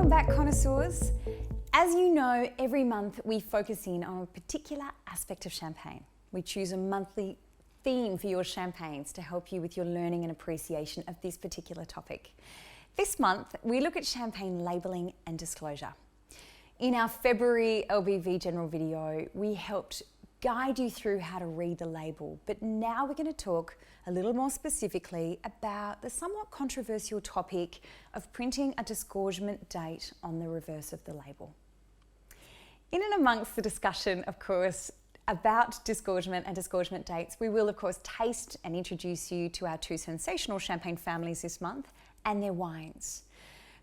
Welcome back, connoisseurs. As you know, every month we focus in on a particular aspect of champagne. We choose a monthly theme for your champagnes to help you with your learning and appreciation of this particular topic. This month, we look at champagne labelling and disclosure. In our February LBV general video, we helped guide you through how to read the label, but now we're going to talk a little more specifically about the somewhat controversial topic of printing a disgorgement date on the reverse of the label. In and amongst the discussion, of course, about disgorgement and disgorgement dates, we will of course taste and introduce you to our two sensational champagne families this month and their wines.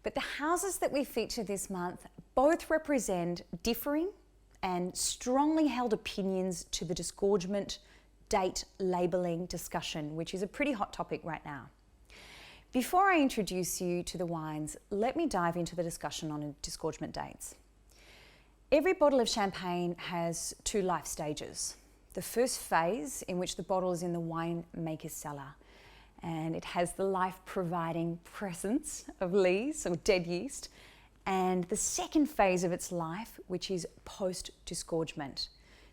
But the houses that we feature this month both represent differing and strongly held opinions to the disgorgement date labelling discussion, which is a pretty hot topic right now. Before I introduce you to the wines, let me dive into the discussion on disgorgement dates. Every bottle of champagne has two life stages. The first phase, in which the bottle is in the winemaker's cellar, and it has the life-providing presence of lees or dead yeast, and the second phase of its life, which is post-disgorgement.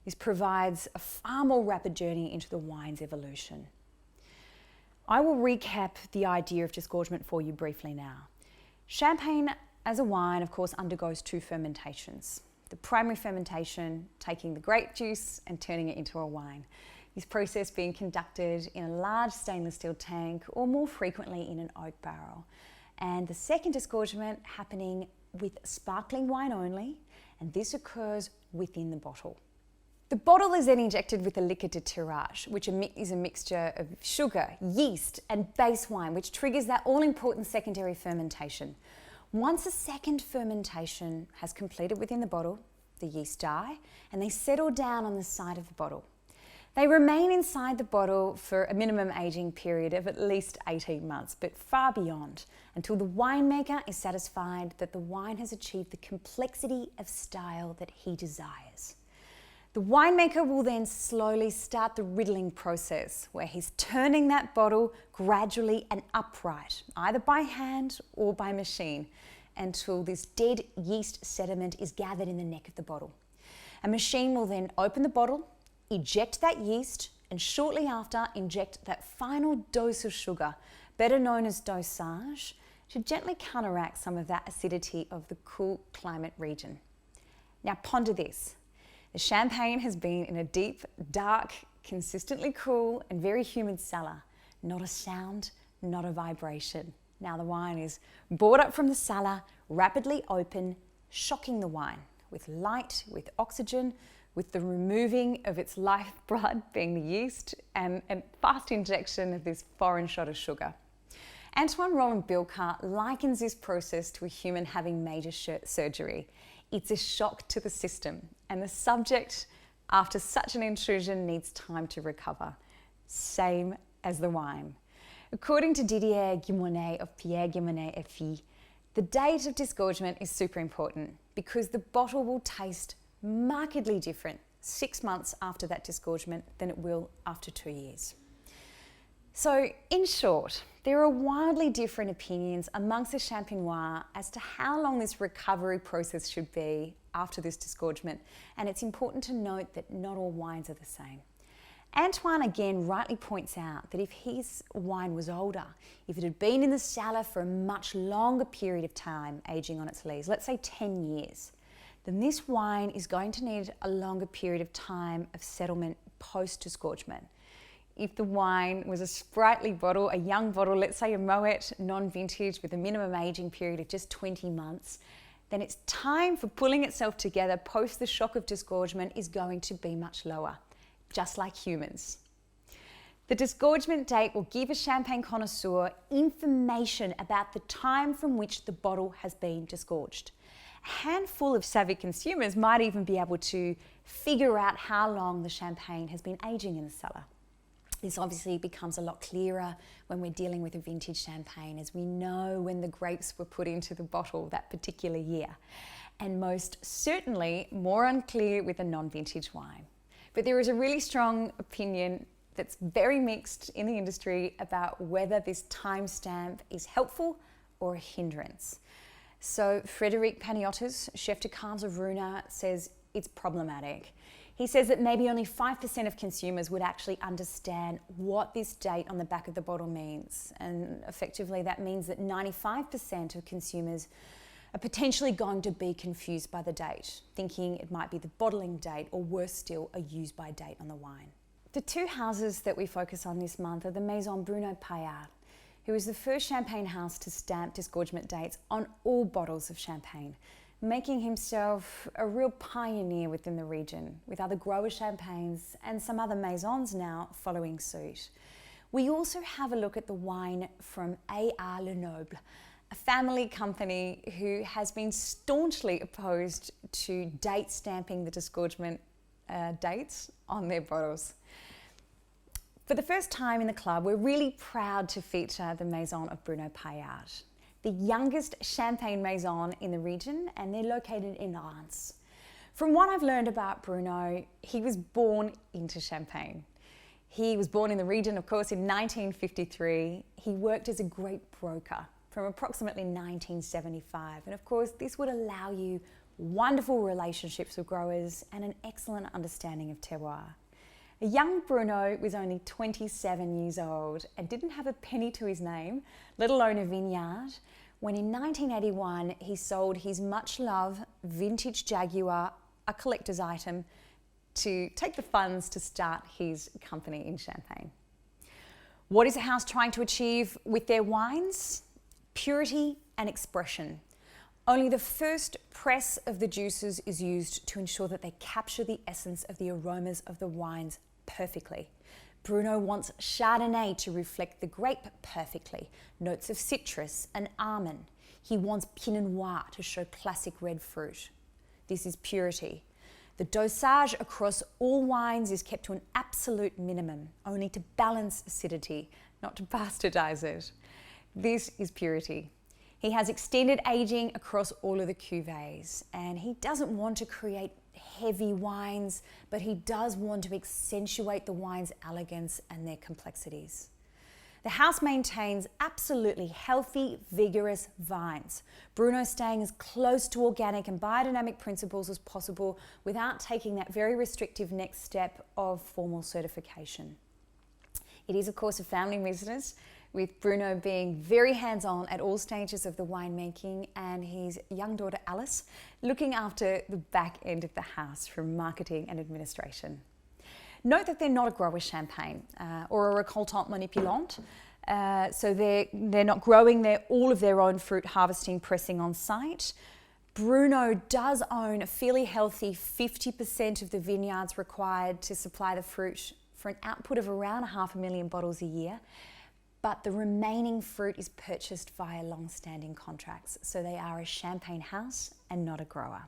This provides a far more rapid journey into the wine's evolution. I will recap the idea of disgorgement for you briefly now. Champagne as a wine, of course, undergoes two fermentations. The primary fermentation, taking the grape juice and turning it into a wine. This process being conducted in a large stainless steel tank or more frequently in an oak barrel. And the second disgorgement happening with sparkling wine only, and this occurs within the bottle. The bottle is then injected with a liquor de tirage, which is a mixture of sugar, yeast, and base wine, which triggers that all-important secondary fermentation. Once a second fermentation has completed within the bottle, the yeast die, and they settle down on the side of the bottle. They remain inside the bottle for a minimum aging period of at least 18 months, but far beyond, until the winemaker is satisfied that the wine has achieved the complexity of style that he desires. The winemaker will then slowly start the riddling process, where he's turning that bottle gradually and upright, either by hand or by machine, until this dead yeast sediment is gathered in the neck of the bottle. A machine will then open the bottle, eject that yeast, and shortly after inject that final dose of sugar, better known as dosage, to gently counteract some of that acidity of the cool climate region. Now ponder this. The champagne has been in a deep, dark, consistently cool and very humid cellar. Not a sound, not a vibration. Now the wine is brought up from the cellar, rapidly open, shocking the wine with light, with oxygen, with the removing of its lifeblood being the yeast, and fast injection of this foreign shot of sugar. Antoine Roland Bilkar likens this process to a human having major surgery. It's a shock to the system, and the subject, after such an intrusion, needs time to recover. Same as the wine. According to Didier Guimonet of Pierre Guimonet et Fils, the date of disgorgement is super important because the bottle will taste markedly different 6 months after that disgorgement than it will after 2 years. So in short, there are wildly different opinions amongst the champenois as to how long this recovery process should be after this disgorgement, and it's important to note that not all wines are the same. Antoine again rightly points out that if his wine was older, if it had been in the cellar for a much longer period of time aging on its lees, let's say 10 years, then this wine is going to need a longer period of time of settlement post-disgorgement. If the wine was a sprightly bottle, a young bottle, let's say a Moet non-vintage with a minimum aging period of just 20 months, then its time for pulling itself together post the shock of disgorgement is going to be much lower, just like humans. The disgorgement date will give a champagne connoisseur information about the time from which the bottle has been disgorged. A handful of savvy consumers might even be able to figure out how long the champagne has been aging in the cellar. This obviously becomes a lot clearer when we're dealing with a vintage champagne, as we know when the grapes were put into the bottle that particular year, and most certainly more unclear with a non-vintage wine. But there is a really strong opinion that's very mixed in the industry about whether this timestamp is helpful or a hindrance. So Frédéric Paniotis, chef de cave of Runa, says it's problematic. He says that maybe only 5% of consumers would actually understand what this date on the back of the bottle means. And effectively that means that 95% of consumers are potentially going to be confused by the date, thinking it might be the bottling date or worse still, a use-by date on the wine. The two houses that we focus on this month are the Maison Bruno Paillard, who is the first champagne house to stamp disgorgement dates on all bottles of champagne, making himself a real pioneer within the region, with other grower champagnes and some other maisons now following suit. We also have a look at the wine from A.R. Lenoble, a family company who has been staunchly opposed to date stamping the disgorgement dates on their bottles. For the first time in the club, we're really proud to feature the Maison of Bruno Paillard, the youngest champagne maison in the region, and they're located in Reims. From what I've learned about Bruno, he was born into champagne. He was born in the region, of course, in 1953. He worked as a grape broker from approximately 1975. And of course, this would allow you wonderful relationships with growers and an excellent understanding of terroir. A young Bruno was only 27 years old and didn't have a penny to his name, let alone a vineyard, when in 1981 he sold his much-loved vintage Jaguar, a collector's item, to take the funds to start his company in Champagne. What is the house trying to achieve with their wines? Purity and expression. Only the first press of the juices is used to ensure that they capture the essence of the aromas of the wines perfectly. Bruno wants Chardonnay to reflect the grape perfectly, notes of citrus and almond. He wants Pinot Noir to show classic red fruit. This is purity. The dosage across all wines is kept to an absolute minimum, only to balance acidity, not to bastardize it. This is purity. He has extended aging across all of the cuvées, and he doesn't want to create heavy wines, but he does want to accentuate the wine's elegance and their complexities. The house maintains absolutely healthy, vigorous vines. Bruno's staying as close to organic and biodynamic principles as possible without taking that very restrictive next step of formal certification. It is, of course, a family business, with Bruno being very hands-on at all stages of the winemaking and his young daughter Alice looking after the back end of the house from marketing and administration. Note that they're not a grower champagne or a récoltant manipulant, so they're not growing all of their own fruit, harvesting, pressing on site. Bruno does own a fairly healthy 50% of the vineyards required to supply the fruit for an output of around 500,000 bottles a year. But the remaining fruit is purchased via long-standing contracts, so they are a champagne house and not a grower.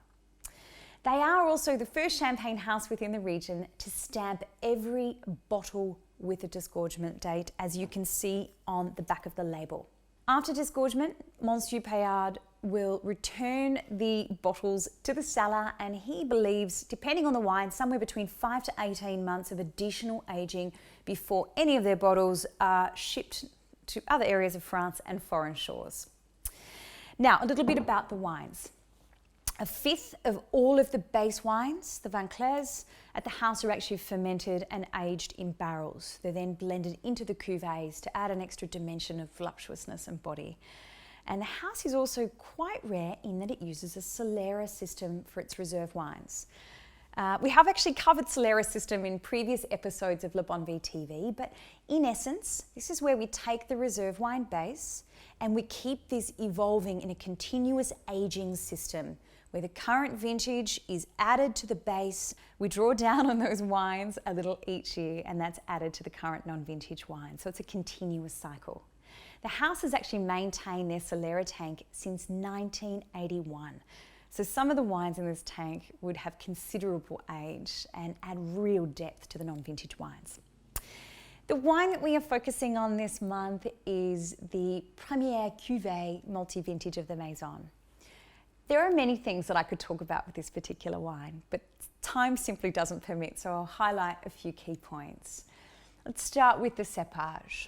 They are also the first champagne house within the region to stamp every bottle with a disgorgement date, as you can see on the back of the label. After disgorgement, Monsieur Paillard will return the bottles to the cellar, and he believes, depending on the wine, somewhere between 5 to 18 months of additional aging before any of their bottles are shipped to other areas of France and foreign shores. Now, a little bit about the wines. A fifth of all of the base wines, the Vin Clairs, at the house are actually fermented and aged in barrels. They're then blended into the cuvées to add an extra dimension of voluptuousness and body. And the house is also quite rare in that it uses a Solera system for its reserve wines. We have actually covered Solera system in previous episodes of Le Bon Vie TV, but in essence, this is where we take the reserve wine base and we keep this evolving in a continuous aging system where the current vintage is added to the base. We draw down on those wines a little each year, and that's added to the current non-vintage wine. So it's a continuous cycle. The house has actually maintained their Solera tank since 1981. So some of the wines in this tank would have considerable age and add real depth to the non-vintage wines. The wine that we are focusing on this month is the Première Cuvée multi-vintage of the Maison. There are many things that I could talk about with this particular wine, but time simply doesn't permit, so I'll highlight a few key points. Let's start with the cépage.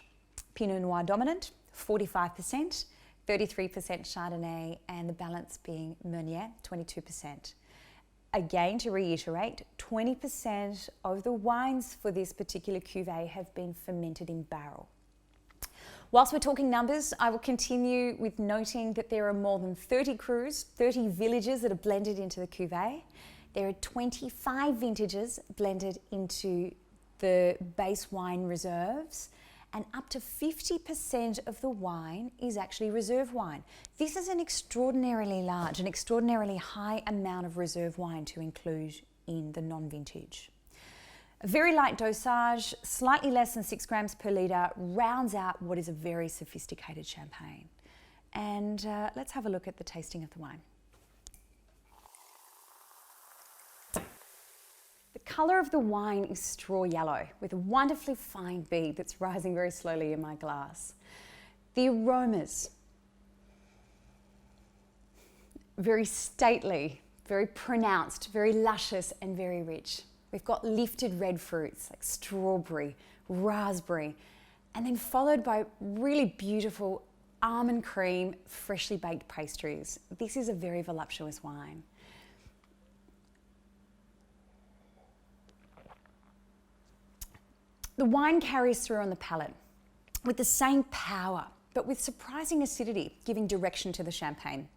Pinot Noir dominant, 45%, 33% Chardonnay, and the balance being Meunier, 22%. Again, to reiterate, 20% of the wines for this particular cuvee have been fermented in barrel. Whilst we're talking numbers, I will continue with noting that there are more than 30 crus, 30 villages that are blended into the cuvee. There are 25 vintages blended into the base wine reserves, and up to 50% of the wine is actually reserve wine. This is an extraordinarily large, an extraordinarily high amount of reserve wine to include in the non-vintage. A very light dosage, slightly less than 6 grams per litre, rounds out what is a very sophisticated champagne. And let's have a look at the tasting of the wine. The colour of the wine is straw yellow with a wonderfully fine bead that's rising very slowly in my glass. The aromas, very stately, very pronounced, very luscious and very rich. We've got lifted red fruits like strawberry, raspberry, and then followed by really beautiful almond cream, freshly baked pastries. This is a very voluptuous wine. The wine carries through on the palate with the same power, but with surprising acidity, giving direction to the champagne.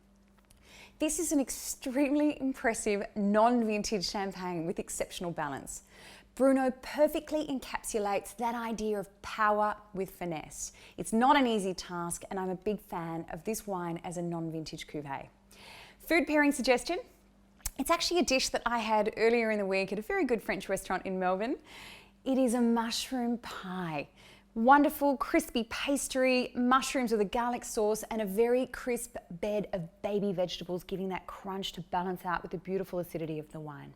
This is an extremely impressive non-vintage champagne with exceptional balance. Bruno perfectly encapsulates that idea of power with finesse. It's not an easy task, and I'm a big fan of this wine as a non-vintage cuvee. Food pairing suggestion. It's actually a dish that I had earlier in the week at a very good French restaurant in Melbourne. It is a mushroom pie. Wonderful crispy pastry, mushrooms with a garlic sauce, and a very crisp bed of baby vegetables, giving that crunch to balance out with the beautiful acidity of the wine.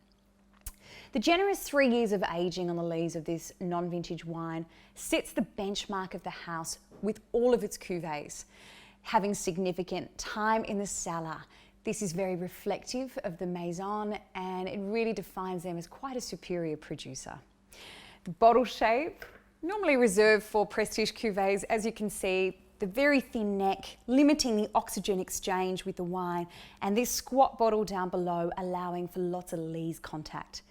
The generous 3 years of aging on the lees of this non-vintage wine sets the benchmark of the house with all of its cuvées. Having significant time in the cellar, this is very reflective of the Maison, and it really defines them as quite a superior producer. The bottle shape, normally reserved for prestige cuvées, as you can see, the very thin neck, limiting the oxygen exchange with the wine, and this squat bottle down below, allowing for lots of lees contact.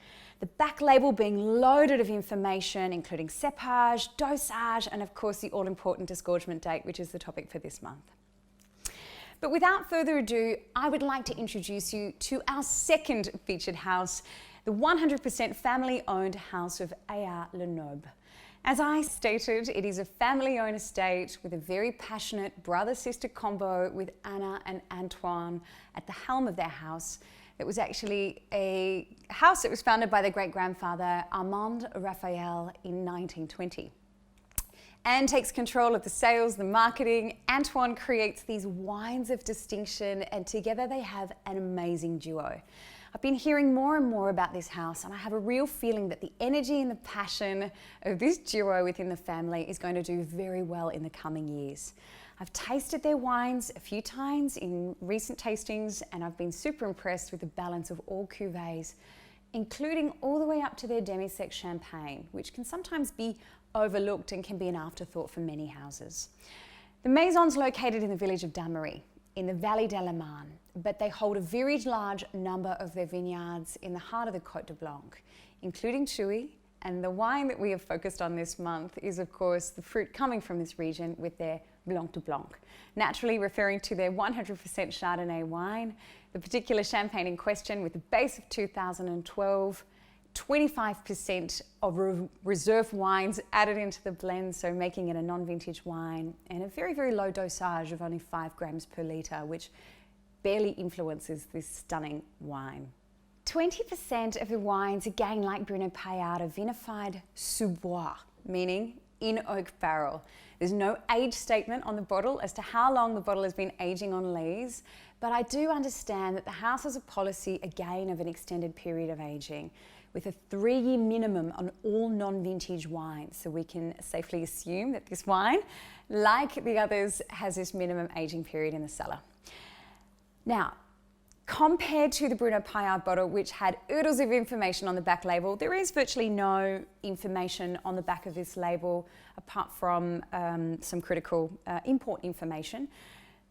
The back label being loaded of information, including cepage, dosage, and of course the all-important disgorgement date, which is the topic for this month. But without further ado, I would like to introduce you to our second featured house, the 100% family-owned house of A.R. Lenoble. As I stated, it is a family-owned estate with a very passionate brother-sister combo with Anna and Antoine at the helm of their house. It was actually a house that was founded by their great-grandfather Armand Raphael in 1920. Anne takes control of the sales, the marketing. Antoine creates these wines of distinction, and together they have an amazing duo. I've been hearing more and more about this house, and I have a real feeling that the energy and the passion of this duo within the family is going to do very well in the coming years. I've tasted their wines a few times in recent tastings, and I've been super impressed with the balance of all cuvées, including all the way up to their demi-sec champagne, which can sometimes be overlooked and can be an afterthought for many houses. The Maison's located in the village of Damery, in the Valley de la Marne, but they hold a very large number of their vineyards in the heart of the Côte de Blanc, including Chouy, and the wine that we have focused on this month is of course the fruit coming from this region with their Blanc de Blanc, naturally referring to their 100% Chardonnay wine, the particular champagne in question with a base of 2012, 25% of reserve wines added into the blend, so making it a non-vintage wine, and a very, very low dosage of only 5 grams per litre, which barely influences this stunning wine. 20% of the wines, again like Bruno Paillard, are vinified sous bois, meaning in oak barrel. There's no age statement on the bottle as to how long the bottle has been aging on lees, but I do understand that the house has a policy again of an extended period of aging, with a 3-year minimum on all non-vintage wines. So we can safely assume that this wine, like the others, has this minimum aging period in the cellar. Now, compared to the Bruno Paillard bottle, which had oodles of information on the back label, there is virtually no information on the back of this label apart from some critical import information.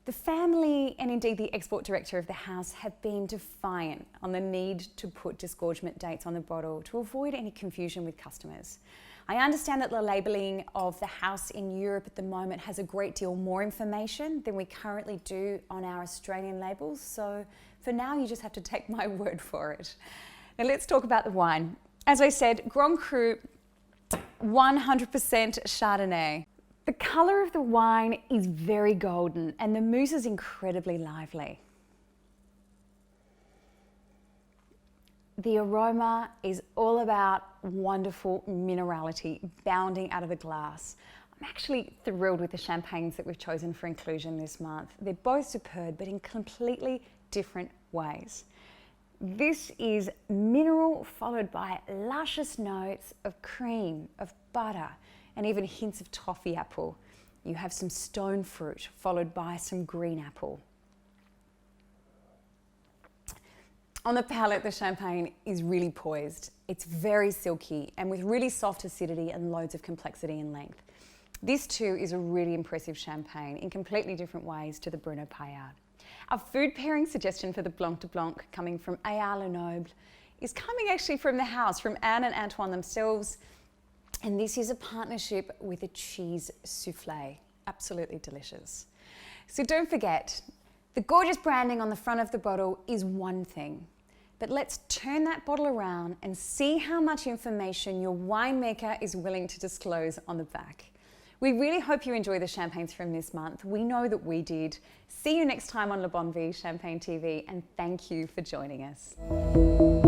The family and indeed the export director of the house have been defiant on the need to put disgorgement dates on the bottle to avoid any confusion with customers. I understand that the labelling of the house in Europe at the moment has a great deal more information than we currently do on our Australian labels, so for now you just have to take my word for it. Now let's talk about the wine. As I said, Grand Cru 100% Chardonnay. The colour of the wine is very golden and the mousse is incredibly lively. The aroma is all about wonderful minerality bounding out of the glass. I'm actually thrilled with the champagnes that we've chosen for inclusion this month. They're both superb, but in completely different ways. This is mineral followed by luscious notes of cream, of butter, and even hints of toffee apple. You have some stone fruit followed by some green apple. On the palate, the champagne is really poised. It's very silky and with really soft acidity and loads of complexity and length. This too is a really impressive champagne in completely different ways to the Bruno Paillard. Our food pairing suggestion for the Blanc de Blanc, coming from A.R. Lenoble, is coming actually from the house, from Anne and Antoine themselves. And this is a partnership with a cheese soufflé. Absolutely delicious. So don't forget, the gorgeous branding on the front of the bottle is one thing, but let's turn that bottle around and see how much information your winemaker is willing to disclose on the back. We really hope you enjoy the champagnes from this month. We know that we did. See you next time on Le Bon Vie Champagne TV, and thank you for joining us.